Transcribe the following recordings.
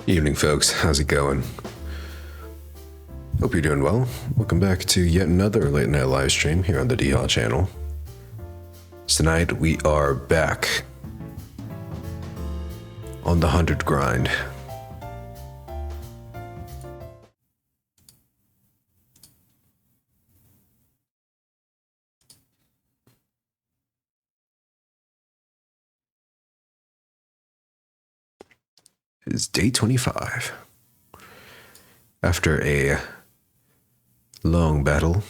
Evening, folks. How's it going? Hope you're doing well. Welcome back to yet another late night live stream here on the Diihaa channel. Tonight we are back on the 100 grind. It is day 25. After a long battle,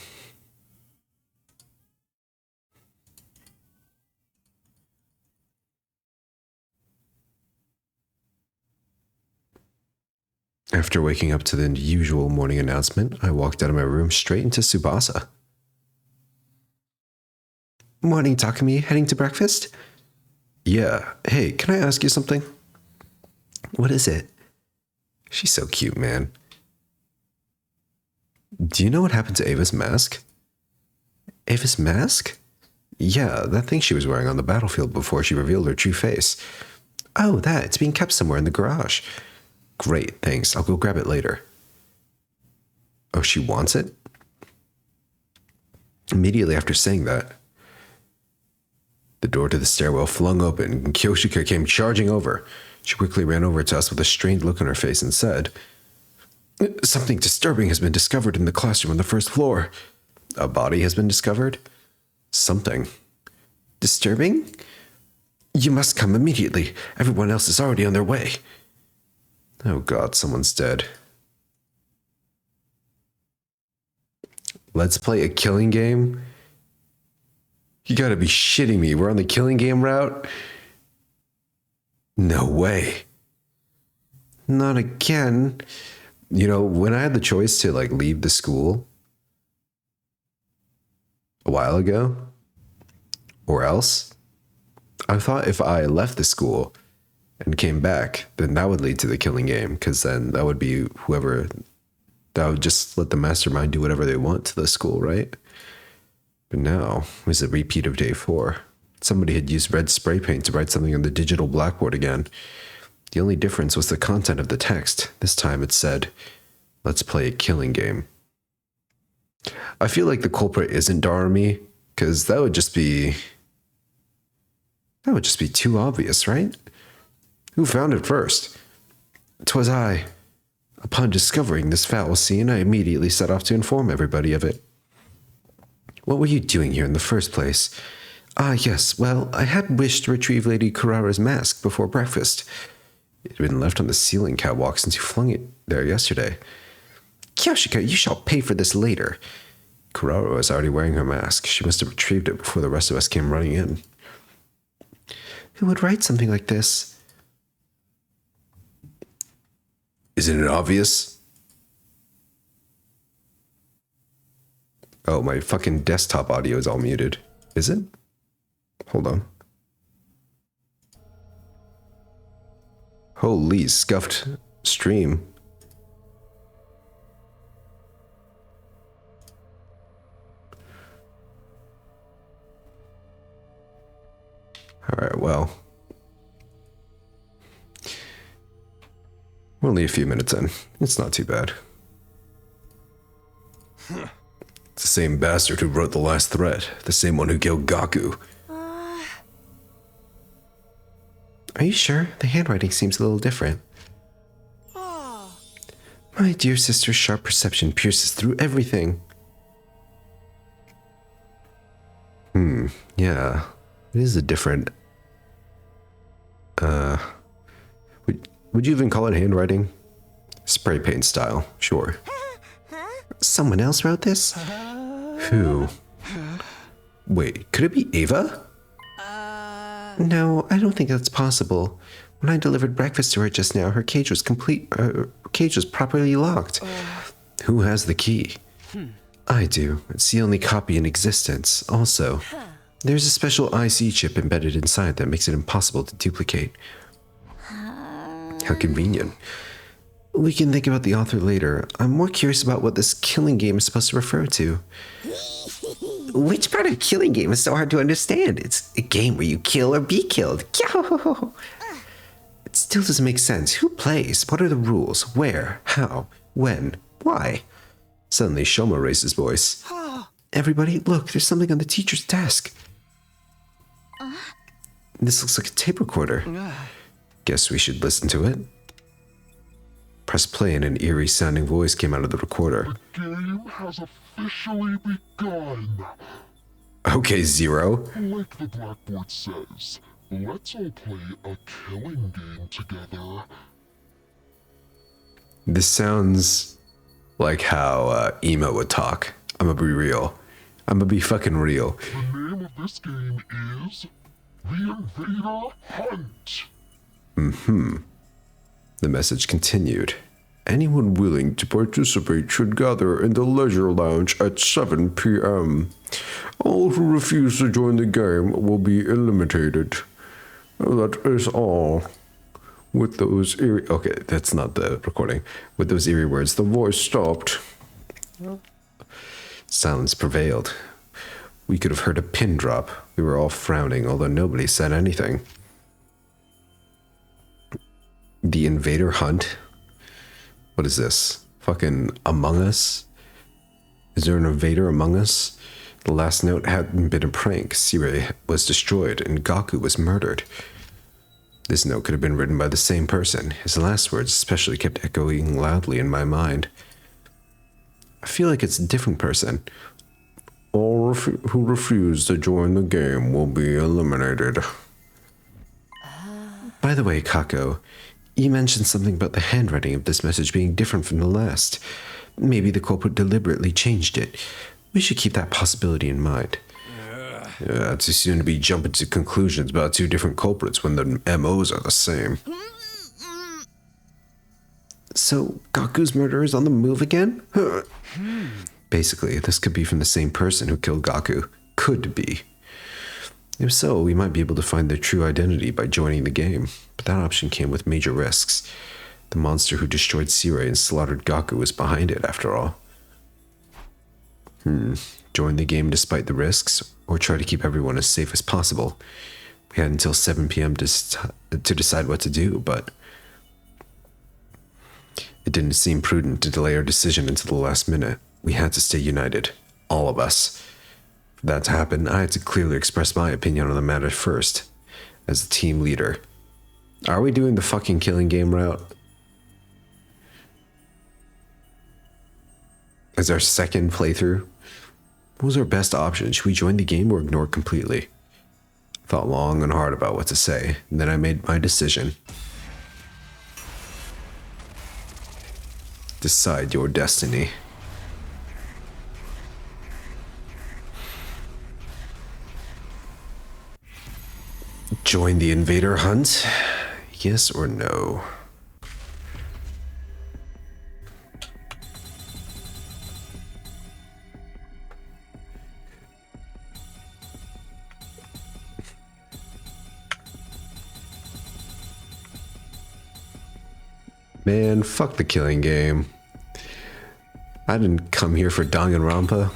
after waking up to the usual morning announcement, I walked out of my room straight into Tsubasa. Morning, Takumi. Heading to breakfast? Yeah. Hey, can I ask you something? What is it? She's so cute, man. Do you know what happened to Ava's mask? Ava's mask? Yeah, that thing she was wearing on the battlefield before she revealed her true face. Oh, that. It's being kept somewhere in the garage. Great, thanks. I'll go grab it later. Oh, she wants it? Immediately after saying that, the door to the stairwell flung open and Kyoshika came charging over. She quickly ran over to us with a strained look on her face and said, Something disturbing has been discovered in the classroom on the first floor. A body has been discovered? Something. Disturbing? You must come immediately. Everyone else is already on their way. Oh God, someone's dead. Let's play a killing game? You gotta be shitting me. We're on the killing game route? No way. Not again. You know, when I had the choice to leave the school a while ago, or else, I thought if I left the school and came back, then that would lead to the killing game, because then that would be whoever, that would just let the mastermind do whatever they want to the school, right? But now, it was a repeat of day 4. Somebody had used red spray paint to write something on the digital blackboard again. The only difference was the content of the text. This time it said, let's play a killing game. I feel like the culprit isn't Darumi, because that would just be too obvious, right? Who found it first? 'Twas I. Upon discovering this foul scene, I immediately set off to inform everybody of it. What were you doing here in the first place? Ah, yes, well, I had wished to retrieve Lady Kurara's mask before breakfast. It had been left on the ceiling catwalk since you flung it there yesterday. Kyoshika, you shall pay for this later. Kurara was already wearing her mask. She must have retrieved it before the rest of us came running in. Who would write something like this? Isn't it obvious? Oh, my fucking desktop audio is all muted. Is it? Hold on. Holy scuffed stream. Alright, well. We're only a few minutes in. It's not too bad. It's the same bastard who wrote the last threat. The same one who killed Gaku. Are you sure? The handwriting seems a little different. My dear sister's sharp perception pierces through everything. Yeah. It is a different... Would you even call it handwriting? Spray paint style, sure. Someone else wrote this? Who? Wait, could it be Ava? No, I don't think that's possible. When I delivered breakfast to her just now, her cage was properly locked. Who has the key? I do. It's the only copy in existence. Also, there's a special IC chip embedded inside that makes it impossible to duplicate. How convenient. We can think about the author later. I'm more curious about what this killing game is supposed to refer to. Which part of killing game is so hard to understand? It's a game where you kill or be killed. It's still doesn't make sense. Who plays? What are the rules? Where? How? When? Why? Suddenly, Shoma raised his voice. Everybody, look, there's something on the teacher's desk. This looks like a tape recorder. Guess we should listen to it. Press play and an eerie sounding voice came out of the recorder. The game has officially begun. Okay, Zero. Like the blackboard says, let's all play a killing game together. This sounds like how Emo would talk. I'm gonna be real. I'm gonna be fucking real. The name of this game is The Invader Hunt. The message continued. Anyone willing to participate should gather in the leisure lounge at 7 p.m. All who refuse to join the game will be eliminated. That is all. With those eerie... Okay, that's not the recording. With those eerie words, the voice stopped. Silence prevailed. We could have heard a pin drop. We were all frowning, although nobody said anything. The Invader Hunt? What is this? Fucking Among Us? Is there an invader among us? The last note hadn't been a prank. Sirei was destroyed and Gaku was murdered. This note could have been written by the same person. His last words especially kept echoing loudly in my mind. I feel like it's a different person. All who refuse to join the game will be eliminated. By the way, Kako, you mentioned something about the handwriting of this message being different from the last. Maybe the culprit deliberately changed it. We should keep that possibility in mind. Yeah, too soon to be jumping to conclusions about two different culprits when the MOs are the same. So, Gaku's murderer is on the move again? Basically, this could be from the same person who killed Gaku. Could be. If so, we might be able to find their true identity by joining the game. But that option came with major risks. The monster who destroyed Sirei and slaughtered Gaku was behind it, after all. Join the game despite the risks, or try to keep everyone as safe as possible. We had until 7 p.m. to decide what to do, but it didn't seem prudent to delay our decision until the last minute. We had to stay united. All of us. For that to happen, I had to clearly express my opinion on the matter first, as the team leader. Are we doing the fucking killing game route? As our second playthrough? What was our best option? Should we join the game or ignore it completely? I thought long and hard about what to say, and then I made my decision. Decide your destiny. Join the Invader Hunt? Yes or no? Man, fuck the killing game. I didn't come here for Danganronpa.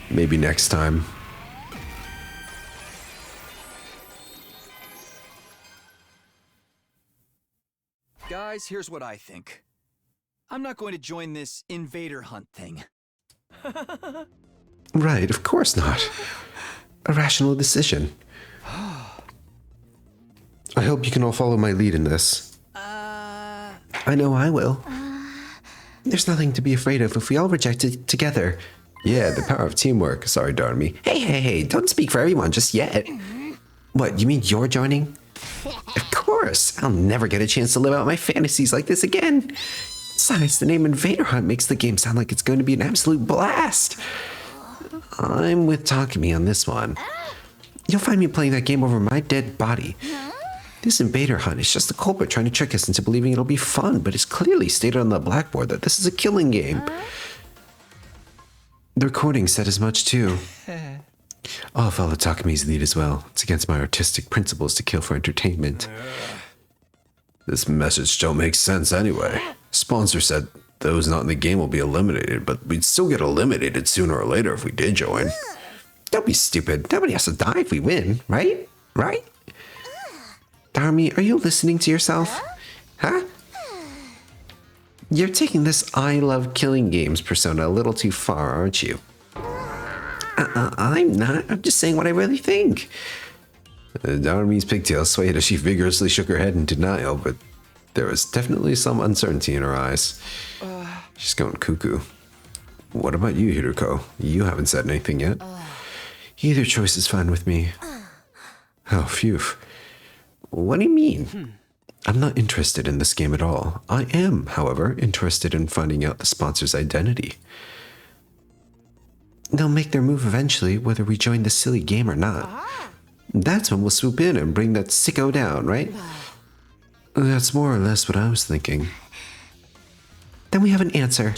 Maybe next time. Guys, here's what I think. I'm not going to join this invader hunt thing. Right, of course not. A rational decision. I hope you can all follow my lead in this. I know I will. There's nothing to be afraid of if we all reject it together. Yeah, the power of teamwork. Sorry, Darmy. Hey, don't speak for everyone just yet. What, you mean you're joining? Of course. I'll never get a chance to live out my fantasies like this again. Besides, the name Invader Hunt makes the game sound like it's going to be an absolute blast. I'm with Takumi on this one. You'll find me playing that game over my dead body. This Invader Hunt is just the culprit trying to trick us into believing it'll be fun, but it's clearly stated on the blackboard that this is a killing game. The recording said as much too. I'll follow Takumi's lead as well. It's against my artistic principles to kill for entertainment. This message don't make sense anyway. Sponsor said those not in the game will be eliminated, but we'd still get eliminated sooner or later if we did join. Don't be stupid. Nobody has to die if we win, right? Right? Darmy, are you listening to yourself? Huh? You're taking this I love killing games persona a little too far, aren't you? I'm not. I'm just saying what I really think. Darmy's pigtails swayed as she vigorously shook her head in denial, but there was definitely some uncertainty in her eyes. She's going cuckoo. What about you, Hiruko? You haven't said anything yet. Either choice is fine with me. Oh, phew. What do you mean? I'm not interested in this game at all. I am, however, interested in finding out the sponsor's identity. They'll make their move eventually, whether we join this silly game or not. That's when we'll swoop in and bring that sicko down, right? That's more or less what I was thinking. Then we have an answer.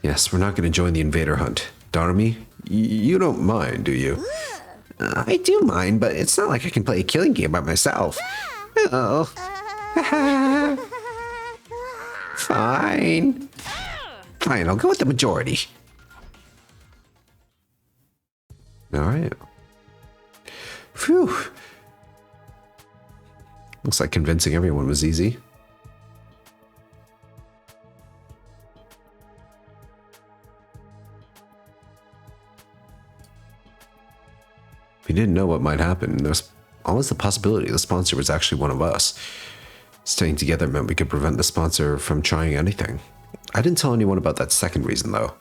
Yes, we're not going to join the invader hunt. Darmy, you don't mind, do you? I do mind, but it's not like I can play a killing game by myself. Oh. Fine. Fine, I'll go with the majority. Alright. Phew. Looks like convincing everyone was easy. We didn't know what might happen. There was always the possibility the sponsor was actually one of us. Staying together meant we could prevent the sponsor from trying anything. I didn't tell anyone about that second reason, though.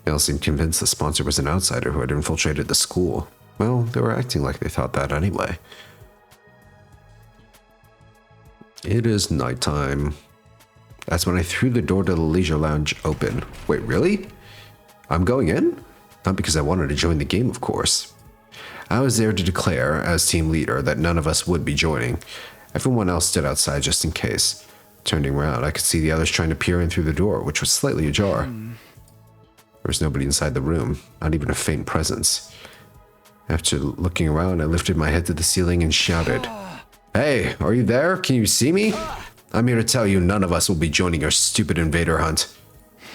They all seemed convinced the sponsor was an outsider who had infiltrated the school. Well, they were acting like they thought that anyway. It is nighttime. That's when I threw the door to the leisure lounge open. Wait, really? I'm going in? Not because I wanted to join the game, of course. I was there to declare, as team leader, that none of us would be joining. Everyone else stood outside just in case. Turning around, I could see the others trying to peer in through the door, which was slightly ajar. There was nobody inside the room, not even a faint presence. After looking around, I lifted my head to the ceiling and shouted, "Hey, are you there? Can you see me? I'm here to tell you none of us will be joining your stupid invader hunt."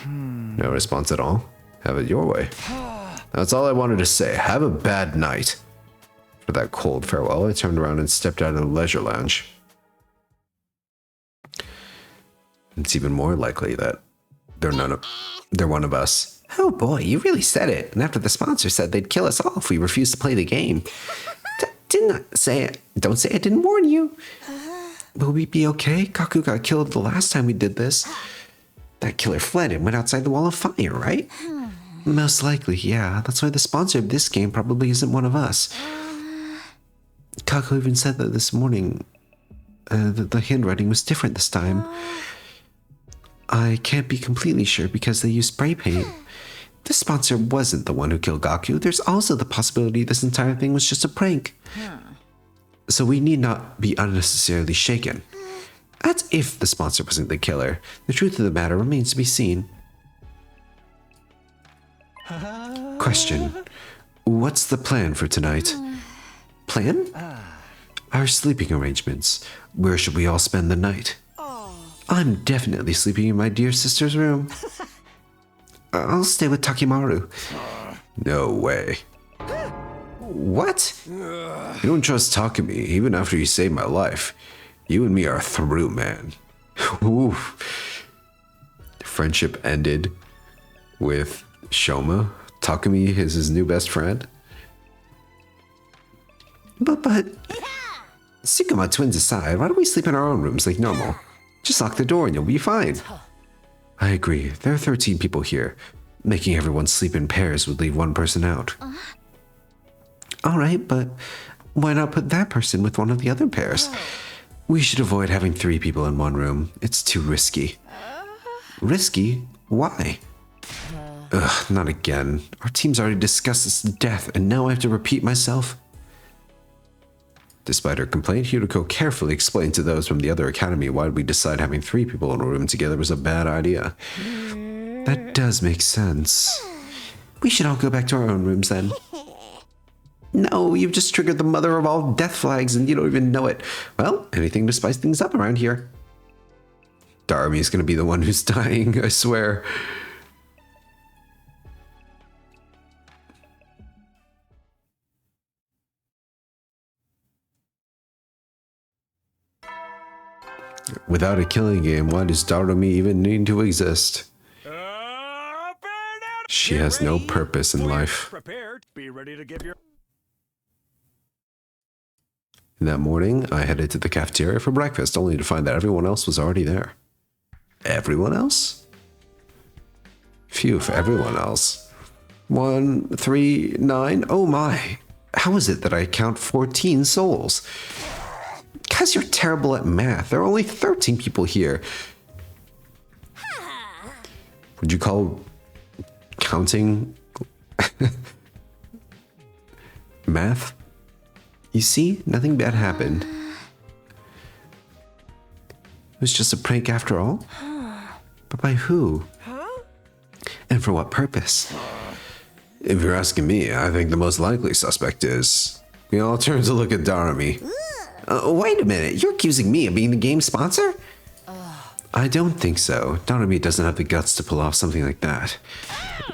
No response at all. Have it your way. That's all I wanted to say. Have a bad night. For that cold farewell, I turned around and stepped out of the leisure lounge. It's even more likely that they're one of us. Oh boy, you really said it. And after the sponsor said they'd kill us all if we refused to play the game. Don't say I didn't warn you. Will we be okay? Kaku got killed the last time we did this. That killer fled and went outside the wall of fire, right? Most likely, yeah. That's why the sponsor of this game probably isn't one of us. Kaku even said that this morning, that the handwriting was different this time. I can't be completely sure because they used spray paint. The sponsor wasn't the one who killed Gaku. There's also the possibility this entire thing was just a prank. So we need not be unnecessarily shaken. That's if the sponsor wasn't the killer. The truth of the matter remains to be seen. Question. What's the plan for tonight? Plan? Our sleeping arrangements. Where should we all spend the night? I'm definitely sleeping in my dear sister's room. I'll stay with Takimaru. No way. What? You don't trust Takumi, even after you saved my life. You and me are through, man. Oof. Friendship ended with Shoma. Takumi is his new best friend. But... Sugama twins aside, why don't we sleep in our own rooms like normal? Just lock the door and you'll be fine. I agree. There are 13 people here. Making everyone sleep in pairs would leave one person out. Alright, but why not put that person with one of the other pairs? We should avoid having 3 people in one room. It's too risky. Risky? Why? Ugh, not again. Our team's already discussed this to death, and now I have to repeat myself. Despite her complaint, Hiruko carefully explained to those from the other academy why we decide having 3 people in a room together was a bad idea. That does make sense. We should all go back to our own rooms then. No, you've just triggered the mother of all death flags and you don't even know it. Well, anything to spice things up around here. Darby's gonna be the one who's dying, I swear. Without a killing game, why does Darumi even need to exist? She has no purpose in life. Prepared. Be ready to give your. That morning, I headed to the cafeteria for breakfast, only to find that everyone else was already there. Everyone else? Phew, for everyone else. 1, 3, 9. Oh my. How is it that I count 14 souls? Because you're terrible at math. There are only 13 people here. Would you call counting math? You see, nothing bad happened. It was just a prank after all. But by who? And for what purpose? If you're asking me, I think the most likely suspect is... We all turn to look at Darumi. Wait a minute, you're accusing me of being the game sponsor? I don't think so. Darumi doesn't have the guts to pull off something like that.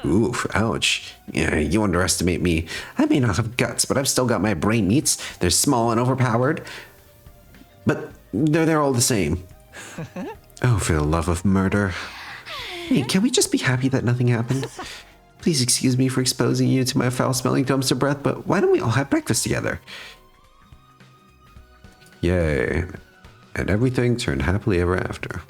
Oof, ouch. Yeah, you underestimate me. I may not have guts, but I've still got my brain meats. They're small and overpowered. But they're all the same. Oh, for the love of murder. Hey, can we just be happy that nothing happened? Please excuse me for exposing you to my foul-smelling dumpster breath, but why don't we all have breakfast together? Yay. And everything turned happily ever after.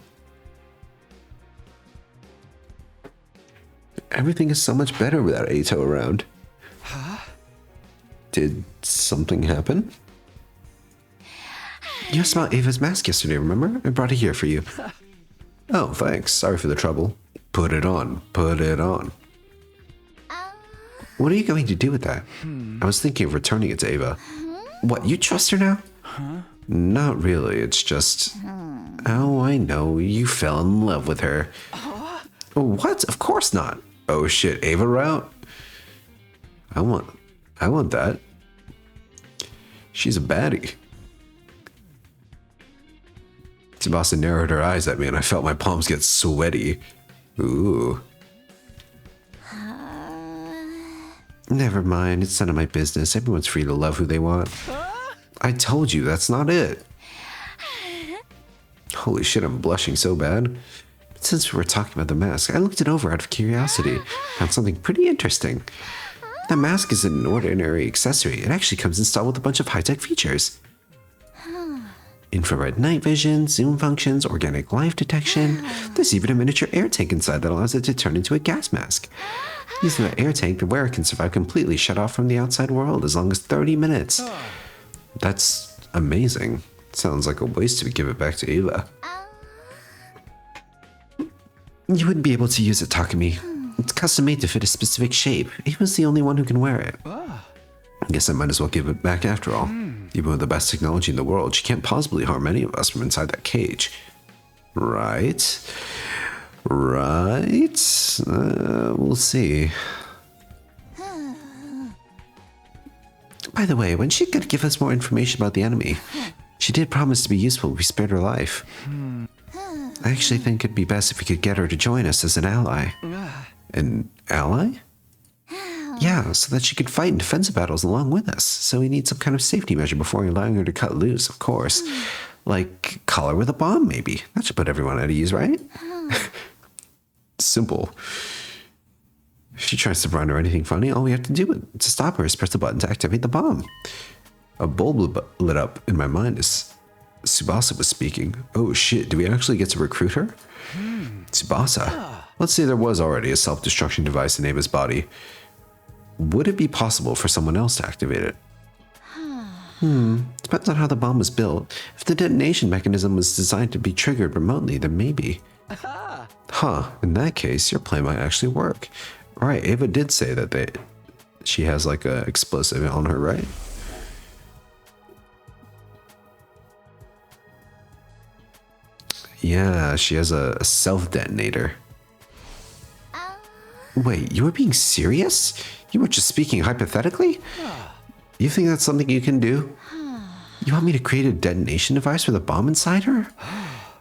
Everything is so much better without Ato around. Huh? Did something happen? You asked about Ava's mask yesterday, remember? I brought it here for you. Oh, thanks. Sorry for the trouble. Put it on. Put it on. What are you going to do with that? I was thinking of returning it to Ava. What, you trust her now? Not really, it's just... Oh, I know, you fell in love with her. What? Of course not. Oh shit, Ava route? I want that. She's a baddie. Tsubasa narrowed her eyes at me and I felt my palms get sweaty. Ooh. Never mind, it's none of my business. Everyone's free to love who they want. I told you, that's not it. Holy shit, I'm blushing so bad. But since we were talking about the mask, I looked it over out of curiosity. Found something pretty interesting. The mask isn't an ordinary accessory. It actually comes installed with a bunch of high-tech features. Infrared night vision, zoom functions, organic life detection. There's even a miniature air tank inside that allows it to turn into a gas mask. Using the air tank, the wearer can survive completely shut off from the outside world as long as 30 minutes. That's amazing. Sounds like a waste to give it back to Ava. You wouldn't be able to use it, Takumi. It's custom made to fit a specific shape. Ava's the only one who can wear it. I guess I might as well give it back after all. Even with the best technology in the world, she can't possibly harm any of us from inside that cage. Right? Right? We'll see. By the way, when she could give us more information about the enemy, she did promise to be useful if we spared her life. I actually think it'd be best if we could get her to join us as an ally. An ally? Yeah, so that she could fight in defensive battles along with us. So we need some kind of safety measure before allowing her to cut loose, of course. Like, collar with a bomb, maybe. That should put everyone at ease, right? Simple. If she tries to run or anything funny, all we have to do to stop her is press the button to activate the bomb. A bulb lit up in my mind as Tsubasa was speaking. Oh shit, do we actually get to recruit her? Tsubasa? Let's say there was already a self-destruction device in Ava's body. Would it be possible for someone else to activate it? Depends on how the bomb was built. If the detonation mechanism was designed to be triggered remotely, then maybe. Huh, in that case, your plan might actually work. Right, Ava did say that she has like a explosive on her, right? Yeah, she has a self-detonator. Wait, you were being serious? You were just speaking hypothetically? You think that's something you can do? You want me to create a detonation device with a bomb inside her?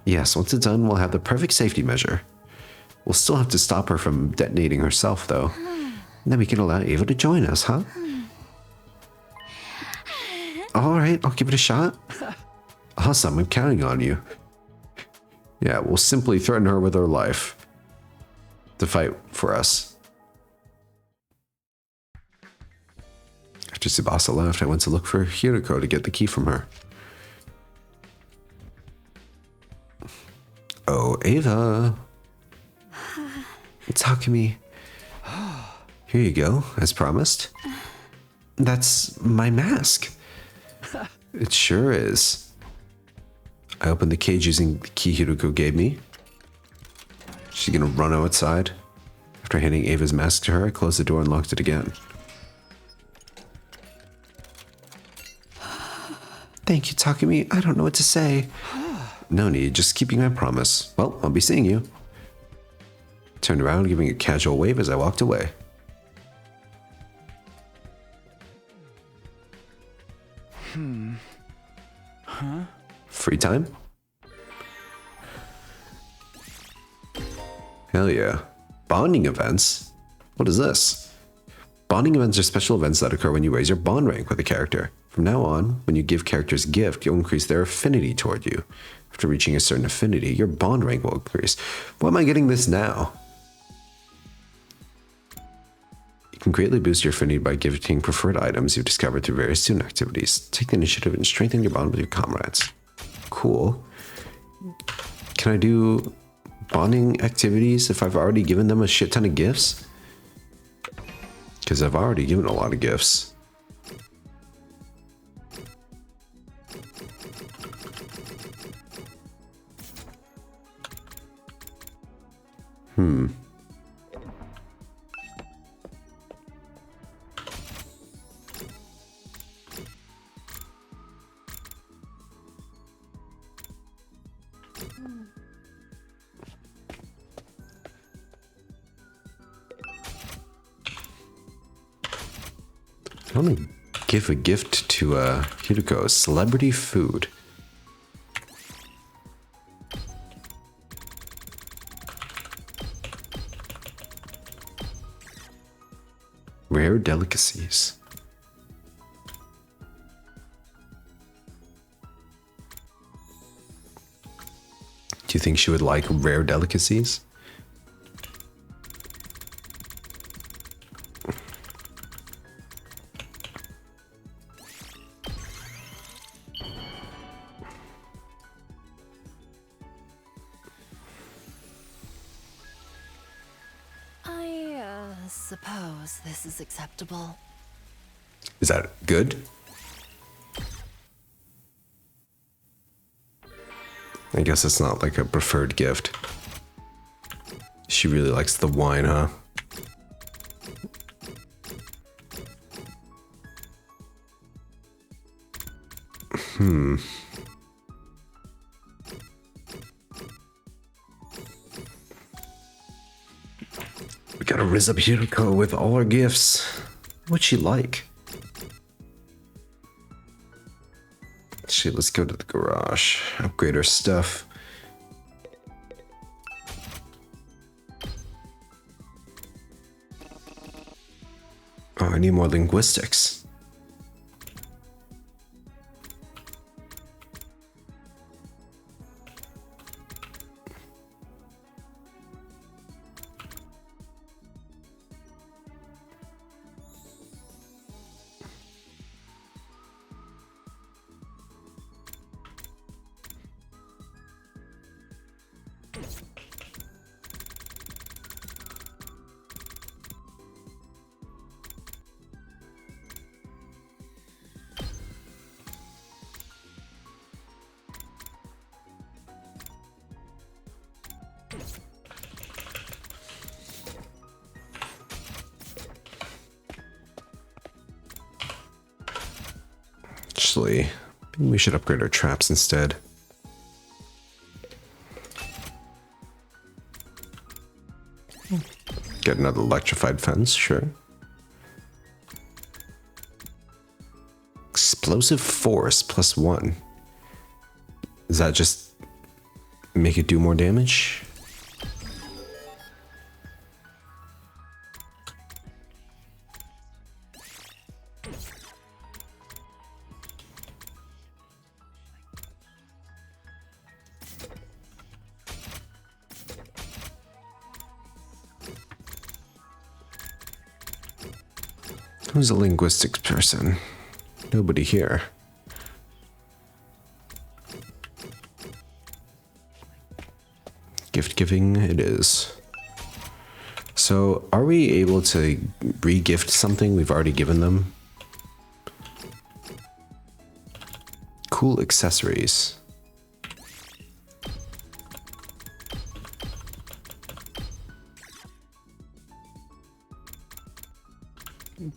Yes, once it's done, we'll have the perfect safety measure. We'll still have to stop her from detonating herself, though. Then we can allow Ava to join us, huh? Alright, I'll give it a shot. Awesome, I'm counting on you. Yeah, we'll simply threaten her with her life to fight for us. After Tsubasa left, I went to look for Hiriko to get the key from her. Oh, Ava. Takumi. Here you go, as promised. That's my mask. It sure is. I opened the cage using the key Hiriko gave me. She's gonna run outside. After handing Ava's mask to her, I closed the door and locked it again. Thank you, Takumi. I don't know what to say. No need, just keeping my promise. Well, I'll be seeing you. Turned around, giving a casual wave as I walked away. Free time? Hell yeah. Bonding events? What is this? Bonding events are special events that occur when you raise your bond rank with a character. From now on, when you give characters a gift, you'll increase their affinity toward you. After reaching a certain affinity, your bond rank will increase. Why am I getting this now? You can greatly boost your affinity by gifting preferred items you've discovered through various student activities. Take the initiative and strengthen your bond with your comrades. Cool. Can I do bonding activities if I've already given them a shit ton of gifts? Because I've already given a lot of gifts. I want to give a gift to Hiriko, celebrity food. Rare delicacies. Do you think she would like rare delicacies? Suppose this is acceptable. Is that good? I guess it's not like a preferred gift. She really likes the wine, huh? We gotta riz up Hiriko with all our gifts. What'd she like? Shit, let's go to the garage. Upgrade our stuff. Oh, I need more linguistics. Actually, maybe we should upgrade our traps instead. Get another electrified fence, sure. Explosive force +1. Does that just make it do more damage? Who's a linguistics person? Nobody here. Gift giving it is. So, are we able to re-gift something we've already given them? Cool accessories.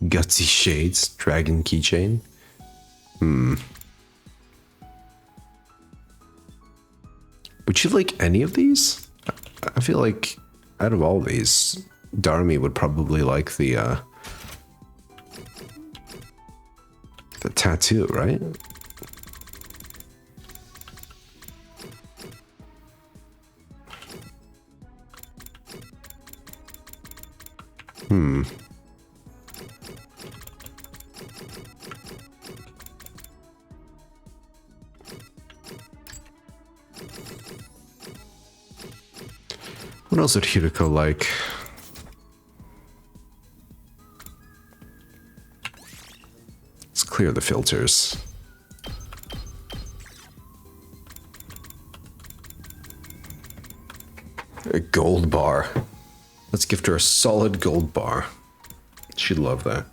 Gutsy shades, dragon keychain. Would you like any of these? I feel like out of all these, Darmi would probably like the tattoo, right? What else would Hideko like? Let's clear the filters. A gold bar. Let's gift her a solid gold bar. She'd love that.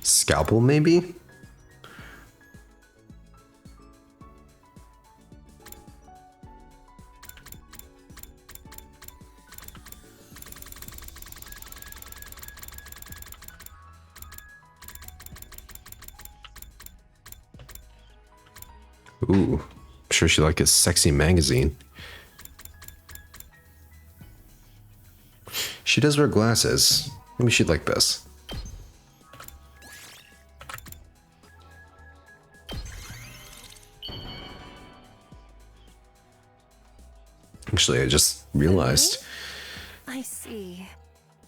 Scalpel, maybe? Ooh, I'm sure she'd like a sexy magazine. She does wear glasses. Maybe she'd like this. Actually, I just realized. I see.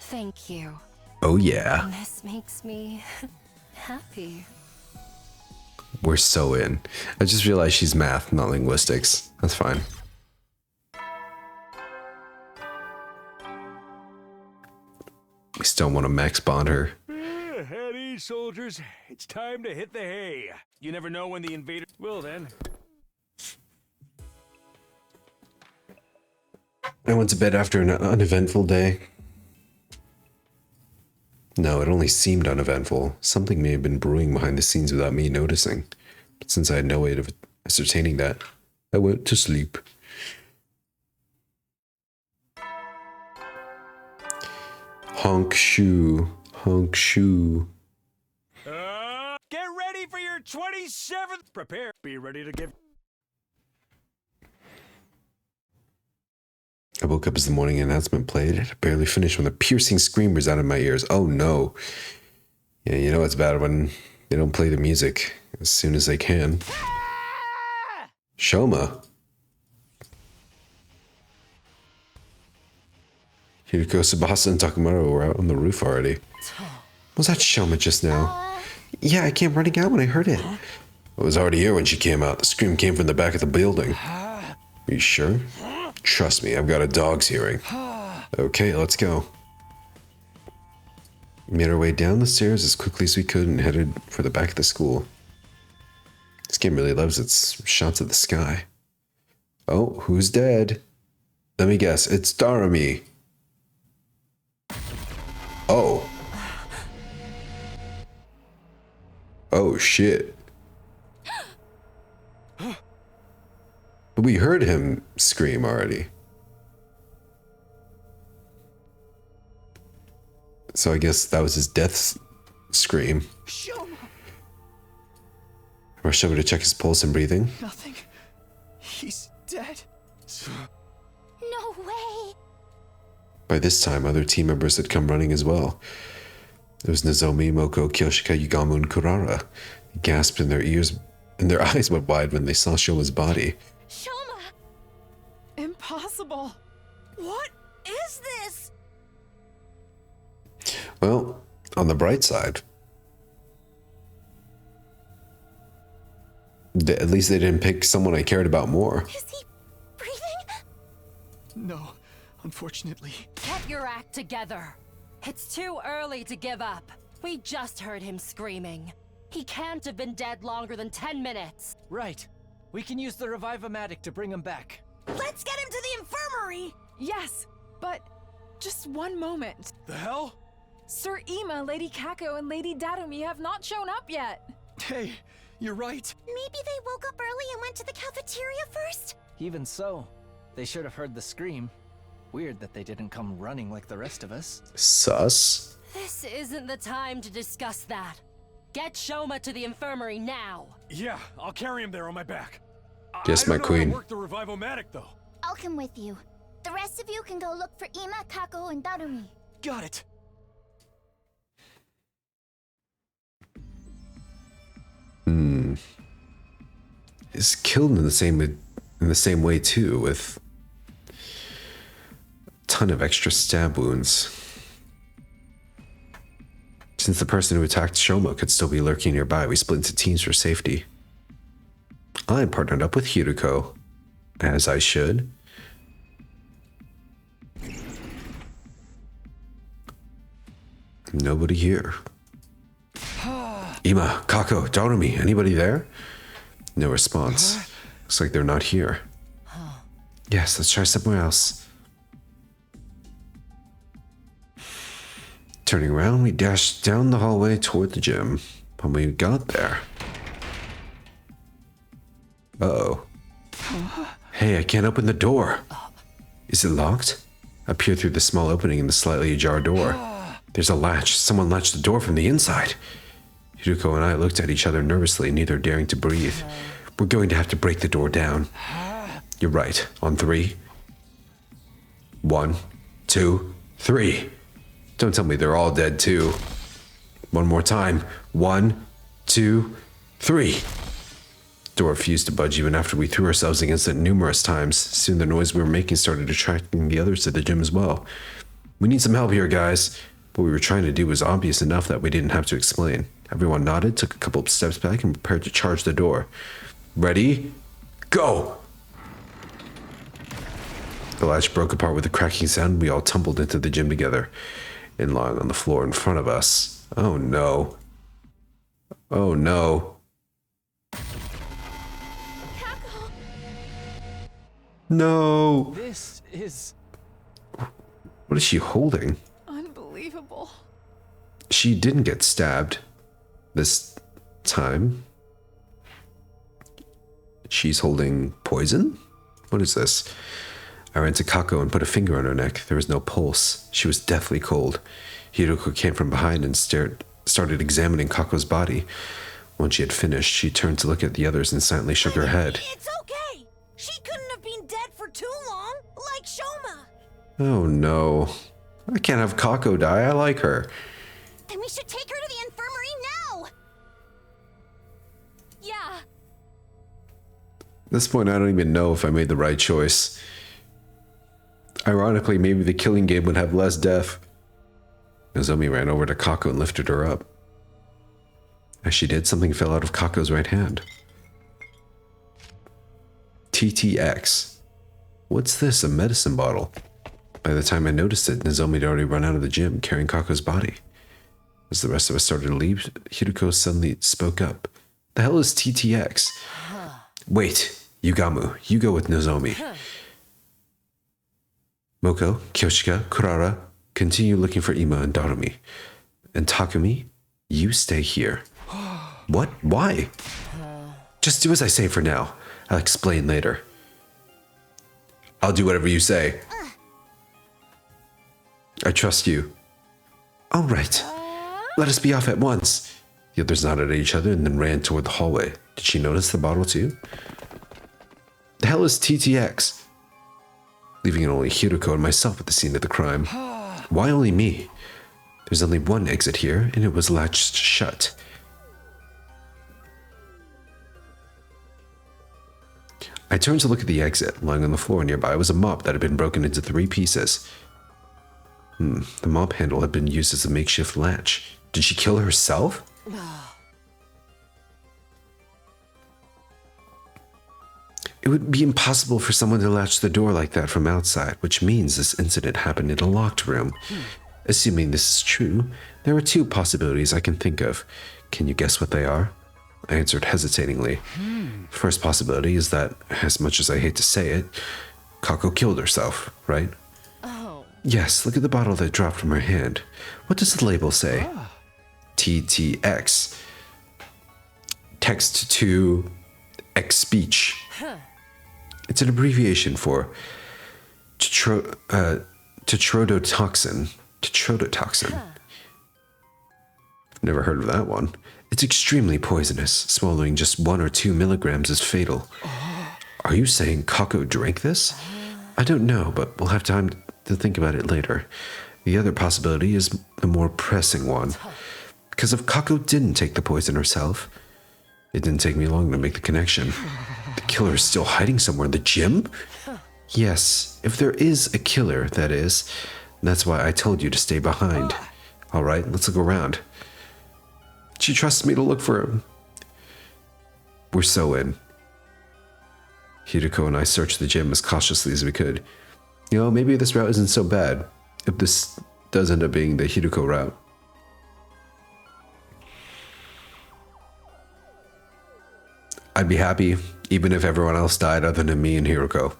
Thank you. Oh yeah, This makes me happy. we're so in. I just realized she's math, not linguistics. That's fine. We still want to max bond her. At ease, soldiers. It's time to hit the hay. You never know when the invaders will then. I went to bed after an uneventful day. No, it only seemed uneventful. Something may have been brewing behind the scenes without me noticing. But since I had no way of ascertaining that, I went to sleep. Honk shoe. Honk shoe. Get ready for your 27th. Prepare. Be ready to give. I woke up as the morning announcement played. I barely finished when a piercing scream was out of my ears. Oh no. Yeah, you know it's bad when they don't play the music as soon as they can. Shoma. Hideko, Tsubasa, and Takamaru were out on the roof already. Was that Shoma just now? Yeah, I came running out when I heard it. I was already here when she came out. The scream came from the back of the building. Are you sure? Trust me, I've got a dog's hearing. Okay, let's go. We made our way down the stairs as quickly as we could and headed for the back of the school. This game really loves its shots of the sky. Oh, who's dead? Let me guess, it's Darami. Oh. Oh, shit. But we heard him scream already. So I guess that was his death scream. Shoma! I rushed over to check his pulse and breathing. Nothing. He's dead. No way! By this time, other team members had come running as well. There was Nozomi, Moko, Kyoshika, Yugamu, and Kurara. They gasped in their ears, and their eyes went wide when they saw Shoma's body. Shoma! Impossible! What is this? Well, on the bright side, at least they didn't pick someone I cared about more. Is he breathing? No, unfortunately. Get your act together. It's too early to give up. We just heard him screaming. He can't have been dead longer than 10 minutes. Right. We can use the Revive-O-Matic to bring him back. Let's get him to the infirmary! Yes, but just one moment. The hell? Sir Ima, Lady Kako, and Lady Darumi have not shown up yet. Hey, you're right. Maybe they woke up early and went to the cafeteria first? Even so, they should have heard the scream. Weird that they didn't come running like the rest of us. Sus. This isn't the time to discuss that. Get Shoma to the infirmary now. Yeah, I'll carry him there on my back. Yes, I my don't know how to queen. work the Revive-O-Matic though. I'll come with you. The rest of you can go look for Ima, Kako, and Darumi. Got it. Is killed in the same way too, with a ton of extra stab wounds. Since the person who attacked Shoma could still be lurking nearby, we split into teams for safety. I partnered up with Hiruko, as I should. Nobody here. Ima, Kako, Darumi, anybody there? No response. Looks like they're not here. Yes, let's try somewhere else. Turning around, we dashed down the hallway toward the gym. When we got there... Uh-oh. Hey, I can't open the door. Is it locked? I peered through the small opening in the slightly ajar door. There's a latch. Someone latched the door from the inside. Hiruko and I looked at each other nervously, neither daring to breathe. We're going to have to break the door down. You're right. On 3. 1, 2, 3. Don't tell me they're all dead too. One more time. 1, 2, 3. Door refused to budge even after we threw ourselves against it numerous times. Soon the noise we were making started attracting the others to the gym as well. We need some help here, guys. What we were trying to do was obvious enough that we didn't have to explain. Everyone nodded, took a couple of steps back, and prepared to charge the door. Ready? Go! The latch broke apart with a cracking sound, and we all tumbled into the gym together. And lying on the floor in front of us. Oh no. Oh no. Kako! No! This is... What is she holding? Unbelievable. She didn't get stabbed this time. She's holding poison? What is this? I ran to Kako and put a finger on her neck. There was no pulse. She was deathly cold. Hiruko came from behind and started examining Kako's body. When she had finished, she turned to look at the others and silently shook her head. It's okay! She couldn't have been dead for too long, like Shoma! Oh no. I can't have Kako die. I like her. Then we should take her to the infirmary now! Yeah. At this point, I don't even know if I made the right choice. Ironically, maybe the killing game would have less death. Nozomi ran over to Kako and lifted her up. As she did, something fell out of Kako's right hand. TTX. What's this? A medicine bottle. By the time I noticed it, Nozomi had already run out of the gym, carrying Kako's body. As the rest of us started to leave, Hiruko suddenly spoke up. The hell is TTX? Wait, Yugamu, you go with Nozomi. Moko, Kyoshika, Kurara, continue looking for Ima and Darumi. And Takumi, you stay here. What? Why? Just do as I say for now. I'll explain later. I'll do whatever you say. I trust you. All right. Let us be off at once. The others nodded at each other and then ran toward the hallway. Did she notice the bottle too? The hell is TTX? Leaving it only Hiruko and myself at the scene of the crime. Why only me? There's only one exit here, and it was latched shut. I turned to look at the exit. Lying on the floor nearby was a mop that had been broken into 3 pieces. The mop handle had been used as a makeshift latch. Did she kill herself? It would be impossible for someone to latch the door like that from outside, which means this incident happened in a locked room. Assuming this is true, there are two possibilities I can think of. Can you guess what they are? I answered hesitatingly. First possibility is that, as much as I hate to say it, Kako killed herself, right? Oh. Yes, look at the bottle that dropped from her hand. What does the label say? TTX. Text to X speech. It's an abbreviation for tetrodotoxin. Tetrodotoxin. Never heard of that one. It's extremely poisonous. Swallowing just 1 or 2 milligrams is fatal. Are you saying Kako drank this? I don't know, but we'll have time to think about it later. The other possibility is the more pressing one. Because if Kako didn't take the poison herself, it didn't take me long to make the connection. The killer is still hiding somewhere in the gym? Yes, if there is a killer, that is. That's why I told you to stay behind. All right, let's look around. She trusts me to look for him. We're so in. Hideko and I searched the gym as cautiously as we could. You know, maybe this route isn't so bad, if this does end up being the Hideko route. I'd be happy, even if everyone else died other than me and Hideko.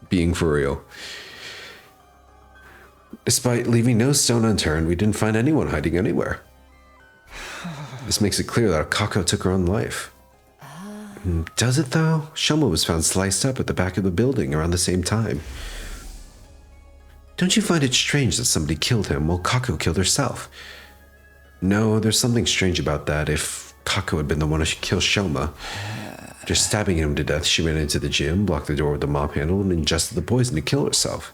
Being for real. Despite leaving no stone unturned, we didn't find anyone hiding anywhere. This makes it clear that Kako took her own life. Does it though? Shoma was found sliced up at the back of the building around the same time. Don't you find it strange that somebody killed him while Kako killed herself? No, there's something strange about that. If Kako had been the one to kill Shoma, after stabbing him to death, she ran into the gym, blocked the door with the mop handle, and ingested the poison to kill herself.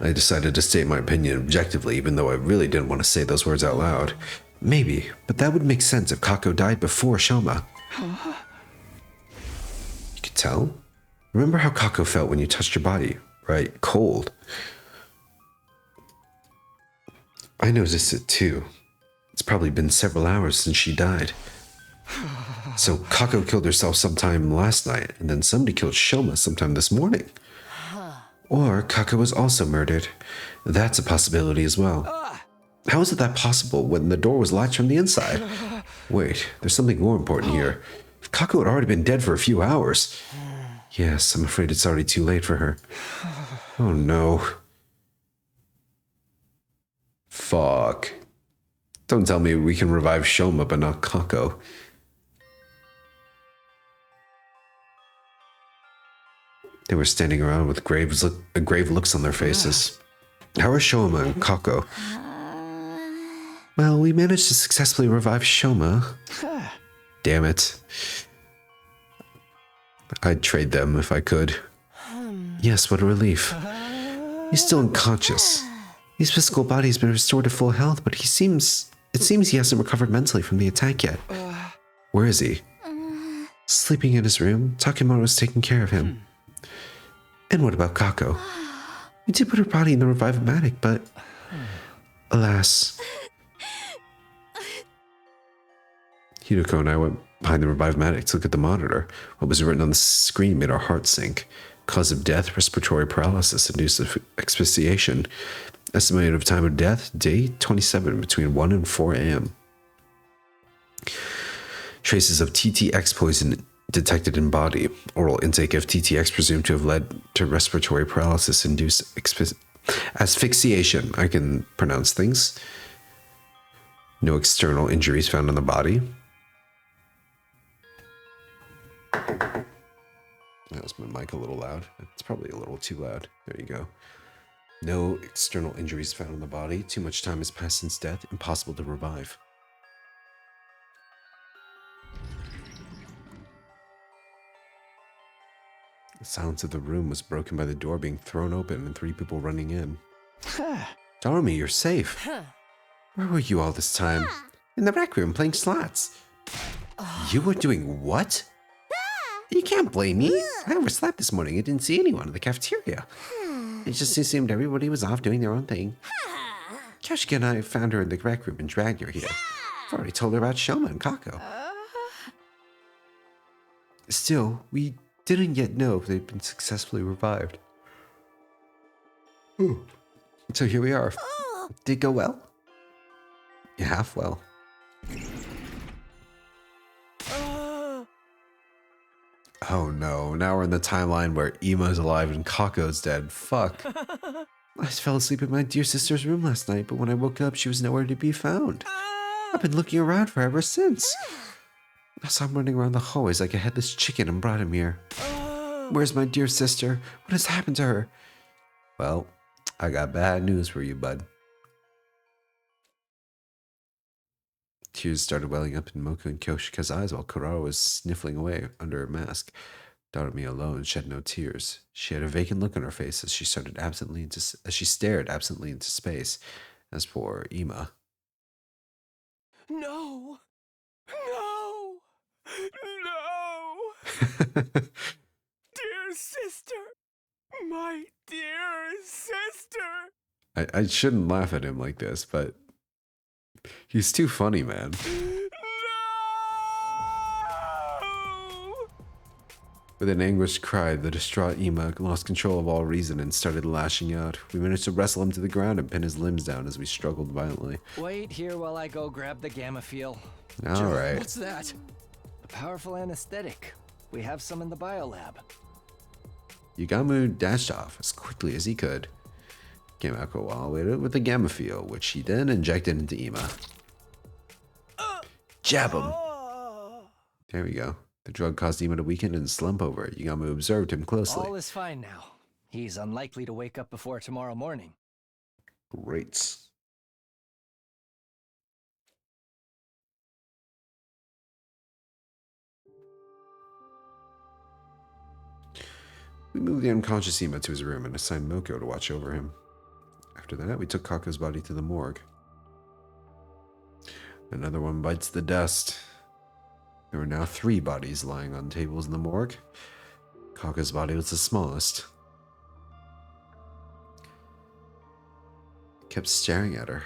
I decided to state my opinion objectively, even though I really didn't want to say those words out loud. Maybe, but that would make sense if Kako died before Shoma. You could tell? Remember how Kako felt when you touched her body, right? Cold. I noticed it too. It's probably been several hours since she died. So Kako killed herself sometime last night, and then somebody killed Shoma sometime this morning. Or Kako was also murdered. That's a possibility as well. How is it that possible when the door was latched from the inside? Wait, there's something more important here. If Kako had already been dead for a few hours. Yes, I'm afraid it's already too late for her. Oh no. Fuck. Don't tell me we can revive Shoma but not Kako. They were standing around with grave looks on their faces. How are Shoma and Kako? Well, we managed to successfully revive Shoma. Damn it. I'd trade them if I could. Yes, what a relief. He's still unconscious. His physical body's been restored to full health, but it seems he hasn't recovered mentally from the attack yet. Where is he? Sleeping in his room. Takemoto's taking care of him. And what about Kako? We did put her body in the Revive-O-Matic, but alas. Hideko and I went behind the Revive-O-Matic to look at the monitor. What was written on the screen made our hearts sink. Cause of death, respiratory paralysis, induced asphyxiation. Estimated time of death, day 27, between 1 and 4 a.m. Traces of TTX poison detected in body. Oral intake of TTX presumed to have led to respiratory paralysis induced asphyxiation. I can pronounce things. No external injuries found on the body. That was my mic a little loud. It's probably a little too loud. There you go. No external injuries found on the body. Too much time has passed since death. Impossible to revive. The silence of the room was broken by the door being thrown open and 3 people running in. Dormy, you're safe. Where were you all this time? In the rec room playing slots. You were doing what? You can't blame me. I overslept this morning and didn't see anyone in the cafeteria. I just assumed everybody was off doing their own thing. Kyoshika and I found her in the rec room and dragged her here. I've already told her about Shoma and Kako. Still, we didn't yet know if they'd been successfully revived. So here we are. Did it go well? Yeah, half well. Oh no, now we're in the timeline where Ima's alive and Kako's dead. Fuck. I fell asleep in my dear sister's room last night, but when I woke up, she was nowhere to be found. I've been looking around for her ever since. I saw him running around the hallways like a headless chicken and brought him here. Where's my dear sister? What has happened to her? Well, I got bad news for you, bud. Tears started welling up in Moku and Kyoshika's eyes while Kurara was sniffling away under her mask. Darumi alone shed no tears. She had a vacant look on her face as she stared absently into space. As for Ima. No! No! No! Dear sister! My dear sister! I shouldn't laugh at him like this, but he's too funny, man. No! With an anguished cry, the distraught Ima lost control of all reason and started lashing out. We managed to wrestle him to the ground and pin his limbs down as we struggled violently. Wait here while I go grab the gamma feel. All right. What's that? A powerful anesthetic. We have some in the biolab. Yugamu dashed off as quickly as he could. Gamako waited with the gamma field, which he then injected into Ima. Jab him! There we go. The drug caused Ima to weaken and slump over. Yugamu observed him closely. All is fine now. He's unlikely to wake up before tomorrow morning. Great. We moved the unconscious Ima to his room and assigned Moko to watch over him. After that, we took Kako's body to the morgue. Another one bites the dust. There were now 3 bodies lying on tables in the morgue. Kako's body was the smallest. I kept staring at her.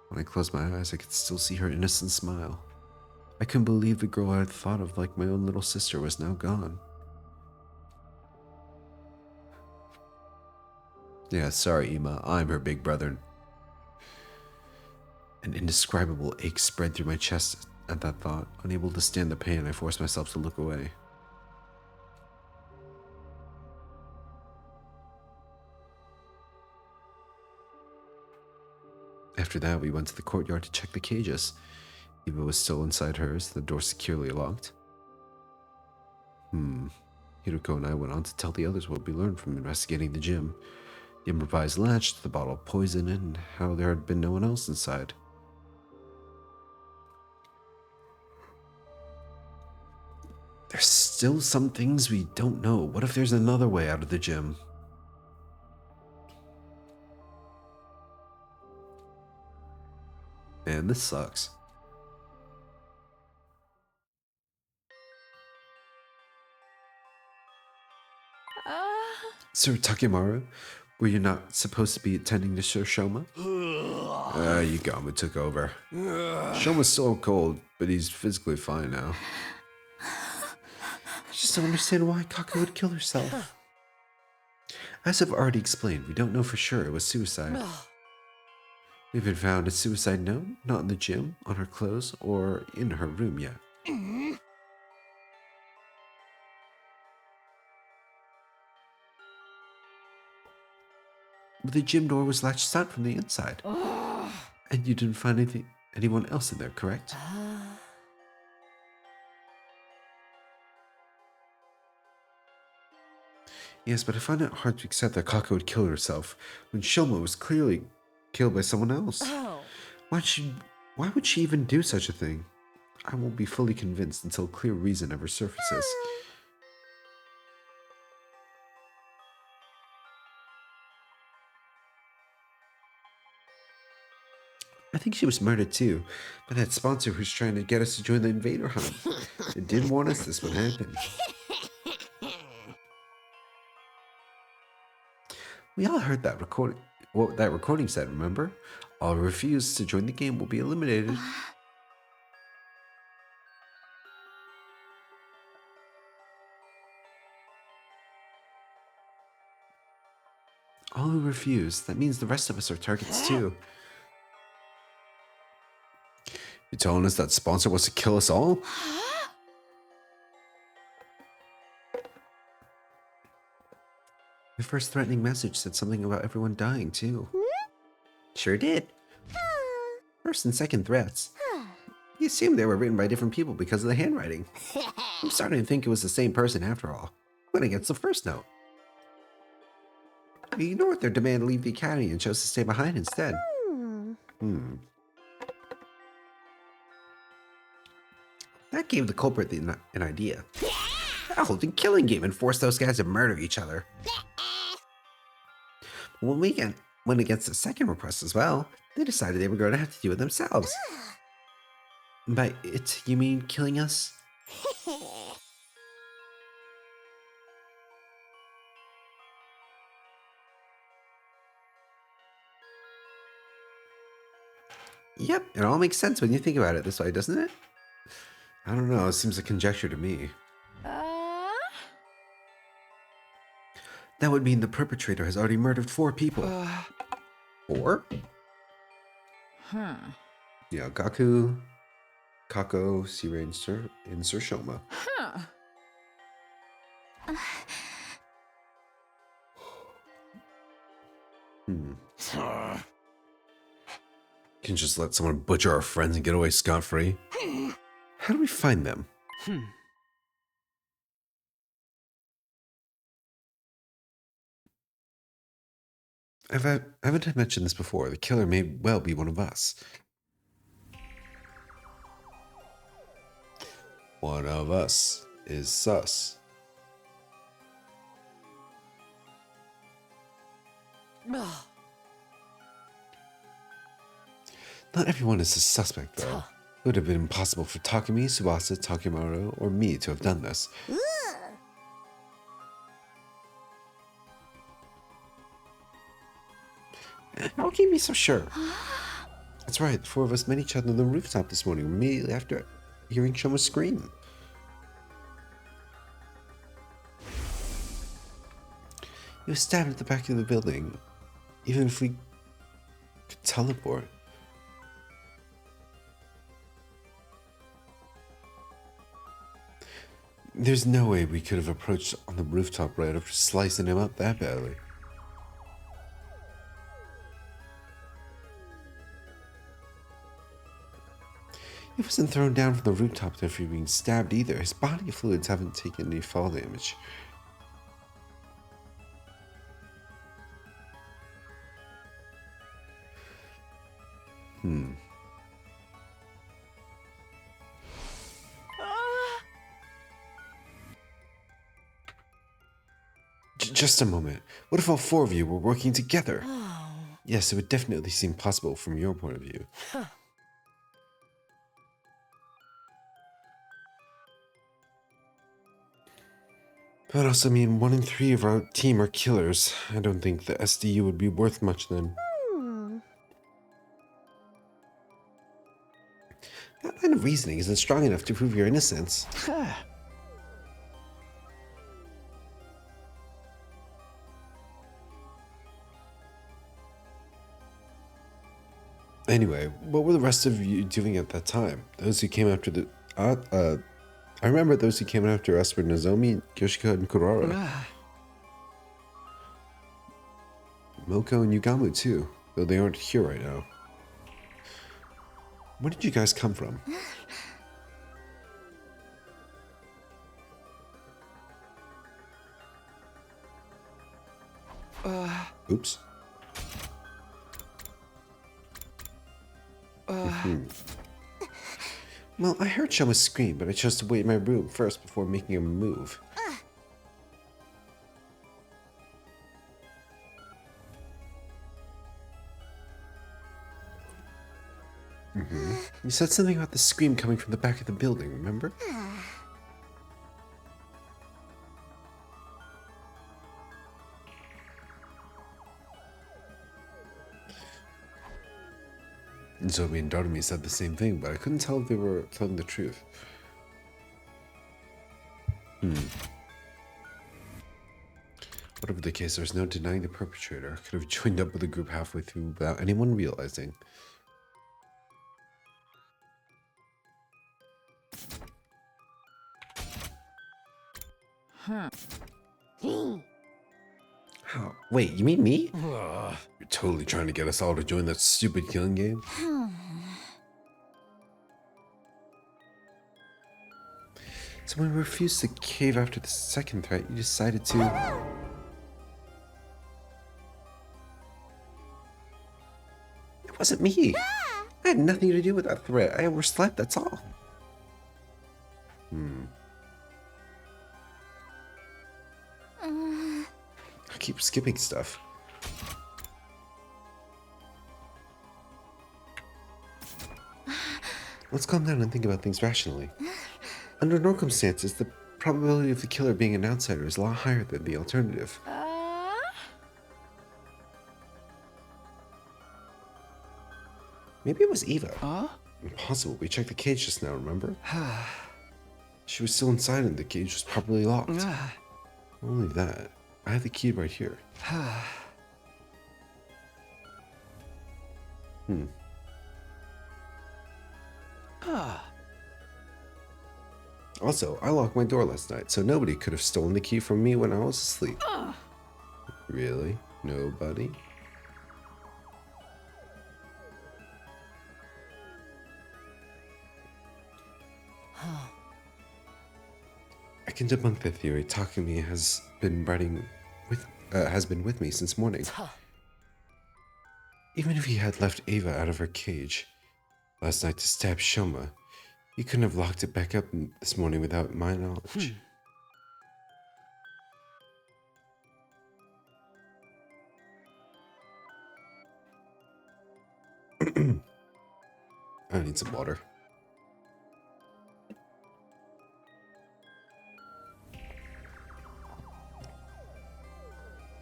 When I closed my eyes, I could still see her innocent smile. I couldn't believe the girl I had thought of like my own little sister was now gone. Yeah, sorry, Ima. I'm her big brother. An indescribable ache spread through my chest at that thought. Unable to stand the pain, I forced myself to look away. After that, we went to the courtyard to check the cages. Eva was still inside hers, the door securely locked. Hiroko and I went on to tell the others what we learned from investigating the gym. The improvised latch to the bottle of poison and how there had been no one else inside. There's still some things we don't know. What if there's another way out of the gym? Man, this sucks. Sir Takemaru, were you not supposed to be attending to Sir Shoma? Yugamu took over. Shoma's still cold, but he's physically fine now. I just don't understand why Kako would kill herself. As I've already explained, we don't know for sure it was suicide. We haven't found a suicide note, not in the gym, on her clothes, or in her room yet. But the gym door was latched shut from the inside. And you didn't find anyone else in there, correct? Yes, but I find it hard to accept that Kako would kill herself when Shoma was clearly killed by someone else. Why would she even do such a thing? I won't be fully convinced until clear reason ever surfaces. I think she was murdered too, by that sponsor who's trying to get us to join the invader hunt. It did warn us this would happen. We all heard that recording. What that recording said, remember? All who refuse to join the game will be eliminated. All who refuse. That means the rest of us are targets too. You telling us that sponsor wants to kill us all? The first threatening message said something about everyone dying too. Sure did. First and second threats. You assumed they were written by different people because of the handwriting. I'm starting to think it was the same person after all. Went against the first note. We ignored their demand to leave the academy and chose to stay behind instead. That gave the culprit an idea. A holding killing game and forced those guys to murder each other. When we went against the second request as well, they decided they were going to have to do it themselves. By it, you mean killing us? Yep, it all makes sense when you think about it this way, doesn't it? I don't know, it seems a conjecture to me. That would mean the perpetrator has already murdered 4 people. 4? Yeah, Gaku, Kako, Sirei, and Sir Shoma. Can just let someone butcher our friends and get away scot-free? How do we find them? Haven't I mentioned this before? The killer may well be one of us. One of us is sus. Not everyone is a suspect, though. It would have been impossible for Takumi, Tsubasa, Takemoto, or me to have done this. How can you be so sure? That's right, the 4 of us met each other on the rooftop this morning, immediately after hearing Shoma scream. He was stabbed at the back of the building. Even if we could teleport. There's no way we could have approached on the rooftop right after slicing him up that badly. He wasn't thrown down from the rooftop after being stabbed either. His body fluids haven't taken any fall damage. Just a moment. What if all 4 of you were working together? Yes, it would definitely seem possible from your point of view. But also mean 1 in 3 of our team are killers. I don't think the SDU would be worth much then. That line of reasoning isn't strong enough to prove your innocence. Anyway, what were the rest of you doing at that time? Those who came after the... I remember those who came after us were Nozomi, Yoshika, and Kurara. Moko and Yugamu too, though they aren't here right now. Where did you guys come from? Oops. Well, I heard Shoma scream, but I chose to wait in my room first before making a move. You said something about the scream coming from the back of the building, remember? Zoe and Dartami said the same thing, but I couldn't tell if they were telling the truth. Whatever the case, there's no denying the perpetrator could have joined up with the group halfway through without anyone realizing. Oh, wait, you mean me? You're totally trying to get us all to join that stupid killing game? So when we refused to cave after the second threat, you decided to... It wasn't me. I had nothing to do with that threat. I overslept, that's all. I keep skipping stuff. Let's calm down and think about things rationally. Under normal circumstances, the probability of the killer being an outsider is a lot higher than the alternative. Maybe it was Eva. Huh? Impossible. We checked the cage just now, remember? She was still inside and the cage was properly locked. Only that. I have the key right here. Also, I locked my door last night, so nobody could have stolen the key from me when I was asleep. Really? Nobody? I can debunk that theory. Takumi has been with me since morning. Even if he had left Ava out of her cage last night to stab Shoma, he couldn't have locked it back up this morning without my knowledge. I need some water.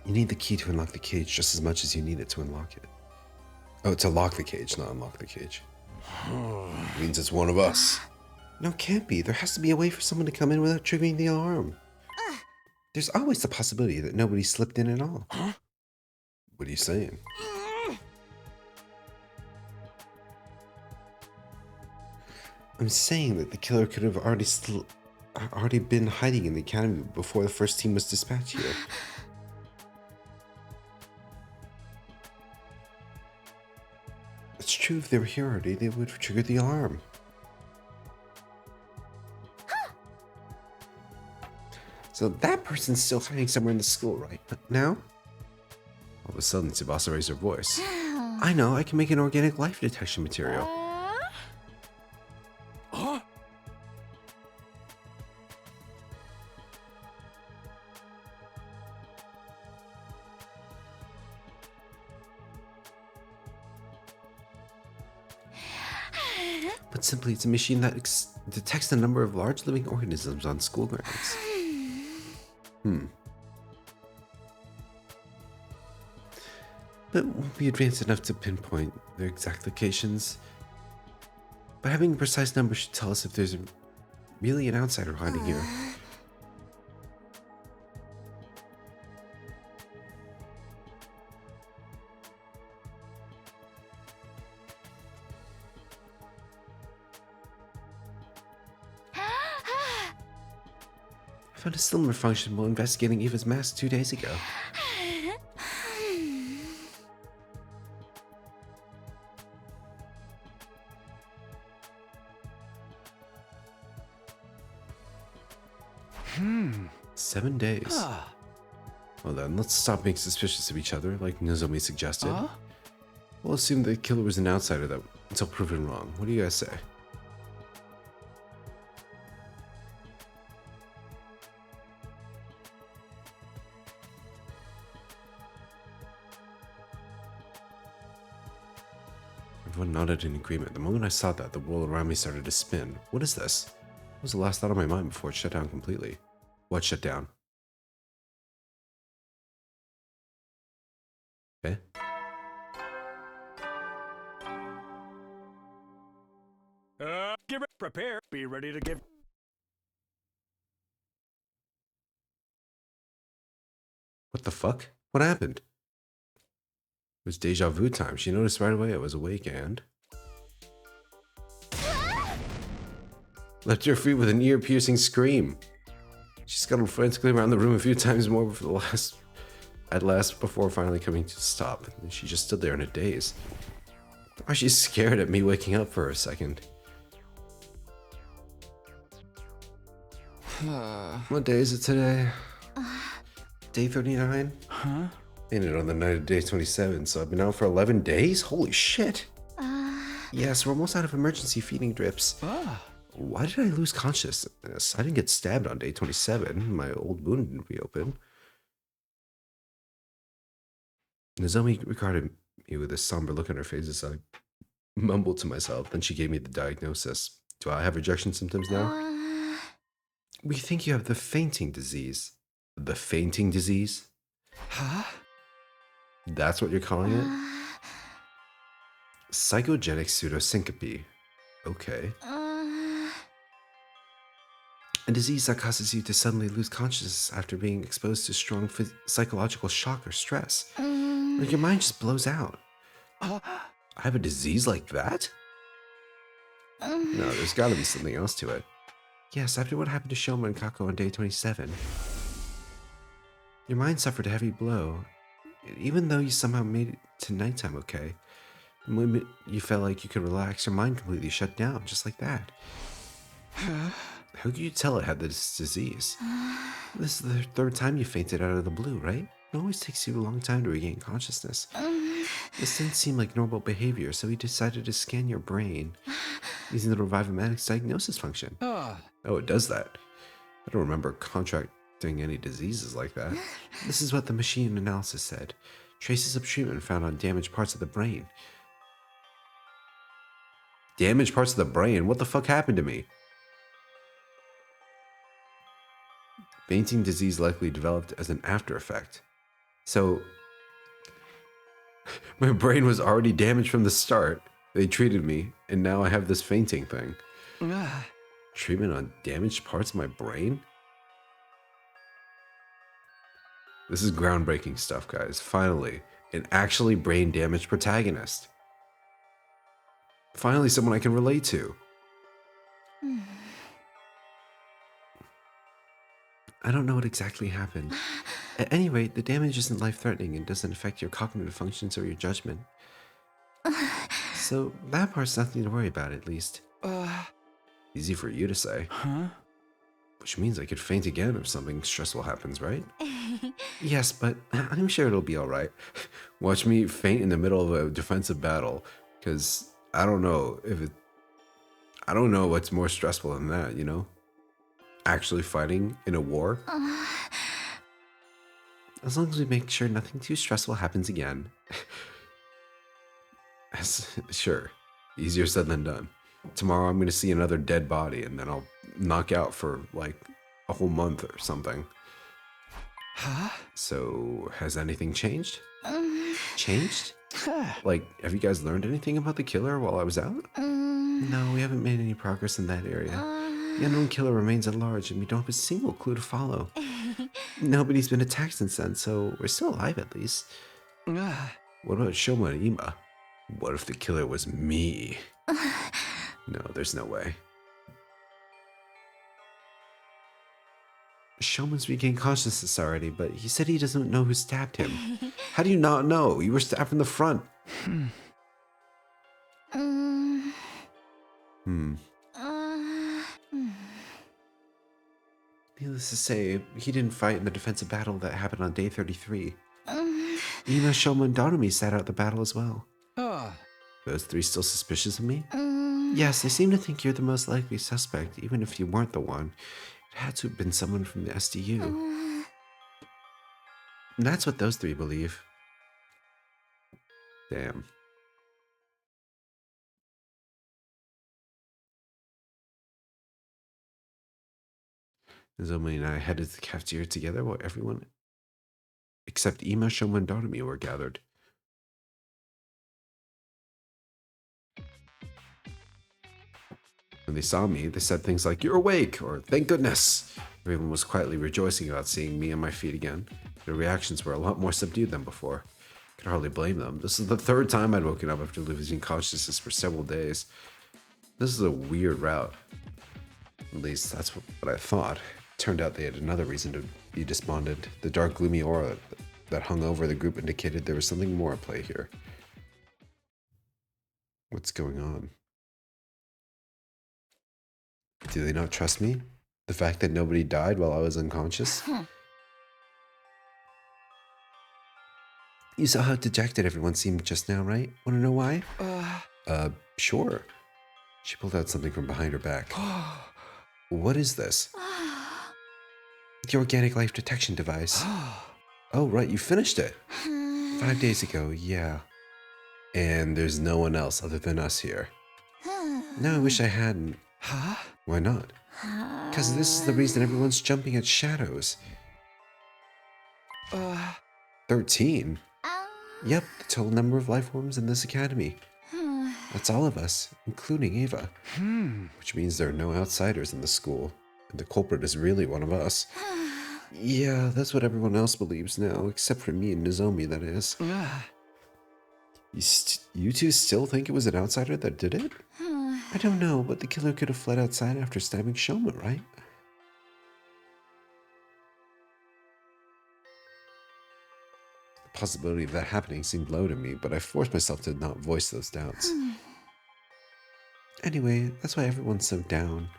You need the key to unlock the cage just as much as you need it to unlock it. Oh, to lock the cage, not unlock the cage. Means it's one of us. No, it can't be. There has to be a way for someone to come in without triggering the alarm. There's always the possibility that nobody slipped in at all. What are you saying? I'm saying that the killer could have already been hiding in the academy before the first team was dispatched here. It's true, if they were here already, they would have triggered the alarm. So that person's still hiding somewhere in the school right now? All of a sudden, Tsubasa raised her voice. I know, I can make an organic life detection material. Huh? 'But simply, it's a machine that detects the number of large living organisms on school grounds. But won't be advanced enough to pinpoint their exact locations. But having a precise number should tell us if there's really an outsider hiding here. I found a similar function while investigating Eva's mask 2 days ago. Hmm. 7 days. Ah. Well then, let's stop being suspicious of each other, like Nozomi suggested. Huh? We'll assume the killer was an outsider though, until proven wrong. What do you guys say? Everyone nodded in agreement. The moment I saw that, the world around me started to spin. What is this? What was the last thought on my mind before it shut down completely? What shut down? Okay. Prepare. Be ready to give. What the fuck? What happened? It was deja vu time. She noticed right away I was awake and left her feet with an ear-piercing scream. She scuttled frantically around the room a few times more before finally coming to a stop. And she just stood there in a daze. Or she's scared at me waking up for a second. What day is it today? Day 39? Huh? Ended on the night of day 27, so I've been out for 11 days? Holy shit! Yes, we're almost out of emergency feeding drips. Why did I lose consciousness? I didn't get stabbed on day 27. My old wound didn't reopen. Nozomi regarded me with a somber look on her face as I mumbled to myself. Then she gave me the diagnosis. Do I have rejection symptoms now? We think you have the fainting disease. The fainting disease? Huh? That's what you're calling it? Psychogenic pseudosyncope. Okay. A disease that causes you to suddenly lose consciousness after being exposed to strong psychological shock or stress. Like your mind just blows out. I have a disease like that? No, there's gotta be something else to it. Yes, after what happened to Shoma and Kako on day 27. Your mind suffered a heavy blow. Even though you somehow made it to nighttime okay. When you felt like you could relax, your mind completely shut down, just like that. How could you tell it had this disease? This is the third time you fainted out of the blue, right? It always takes you a long time to regain consciousness. This didn't seem like normal behavior, so we decided to scan your brain using the Revivomatics diagnosis function. Oh, it does that. I don't remember contracting any diseases like that. This is what the machine analysis said. Traces of treatment found on damaged parts of the brain. Damaged parts of the brain? What the fuck happened to me? Fainting disease likely developed as an after effect. So, my brain was already damaged from the start. They treated me, and now I have this fainting thing. Treatment on damaged parts of my brain? This is groundbreaking stuff, guys. Finally, an actually brain-damaged protagonist. Finally, someone I can relate to. I don't know what exactly happened. At any rate, the damage isn't life-threatening and doesn't affect your cognitive functions or your judgment. So, that part's nothing to worry about, at least. Easy for you to say. Huh? Which means I could faint again if something stressful happens, right? Yes, but I'm sure it'll be alright. Watch me faint in the middle of a defensive battle, because I don't know I don't know what's more stressful than that, you know? Actually fighting in a war? As long as we make sure nothing too stressful happens again. Sure, easier said than done. Tomorrow I'm going to see another dead body and then I'll knock out for like a whole month or something. Huh? So, has anything changed? Changed? Like, have you guys learned anything about the killer while I was out? No, we haven't made any progress in that area. The unknown killer remains at large and we don't have a single clue to follow. Nobody's been attacked since then, so we're still alive at least. What about Shoma and Ima? What if the killer was me? No, there's no way. Shoman's regained consciousness already, but he said he doesn't know who stabbed him. How do you not know? You were stabbed from the front. Needless to say, he didn't fight in the defensive battle that happened on day 33. Ima, Shoma, and Donami sat out the battle as well. Those three still suspicious of me? Yes, they seem to think you're the most likely suspect, even if you weren't the one. It had to have been someone from the SDU. And that's what those three believe. Damn. Nozomi and I headed to the cafeteria together while everyone except Ima, Shoma, and Donami were gathered. When they saw me, they said things like, "You're awake," or "Thank goodness." Everyone was quietly rejoicing about seeing me on my feet again. Their reactions were a lot more subdued than before. I could hardly blame them. This is the third time I'd woken up after losing consciousness for several days. This is a weird route. At least that's what I thought. Turned out they had another reason to be despondent. The dark, gloomy aura that hung over the group indicated there was something more at play here. What's going on? Do they not trust me? The fact that nobody died while I was unconscious? You saw how dejected everyone seemed just now, right? Want to know why? Sure. She pulled out something from behind her back. What is this? The organic life detection device. Oh, right, you finished it. 5 days ago, yeah. And there's no one else other than us here. No, I wish I hadn't. Why not? Because this is the reason everyone's jumping at shadows. 13? Yep, the total number of life forms in this academy. That's all of us, including Ava. Which means there are no outsiders in the school. And the culprit is really one of us. Yeah, that's what everyone else believes now, except for me and Nozomi, that is. You two still think it was an outsider that did it? I don't know, but the killer could have fled outside after stabbing Shoma, right? The possibility of that happening seemed low to me, but I forced myself to not voice those doubts. Anyway, that's why everyone's so down.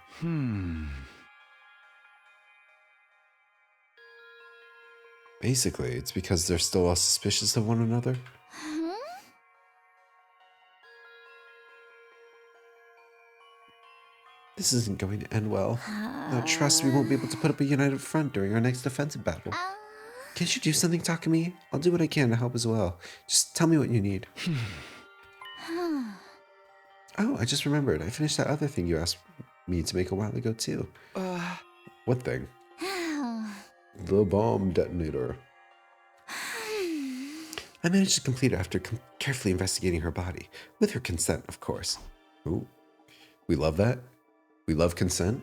Basically, it's because they're still all suspicious of one another. This isn't going to end well. Without trust, we won't be able to put up a united front during our next defensive battle. Can't you do something, Takumi? I'll do what I can to help as well. Just tell me what you need. Oh, I just remembered. I finished that other thing you asked me to make a while ago, too. What thing? The bomb detonator. I managed to complete it after carefully investigating her body. With her consent, of course. Ooh. We love that. We love consent.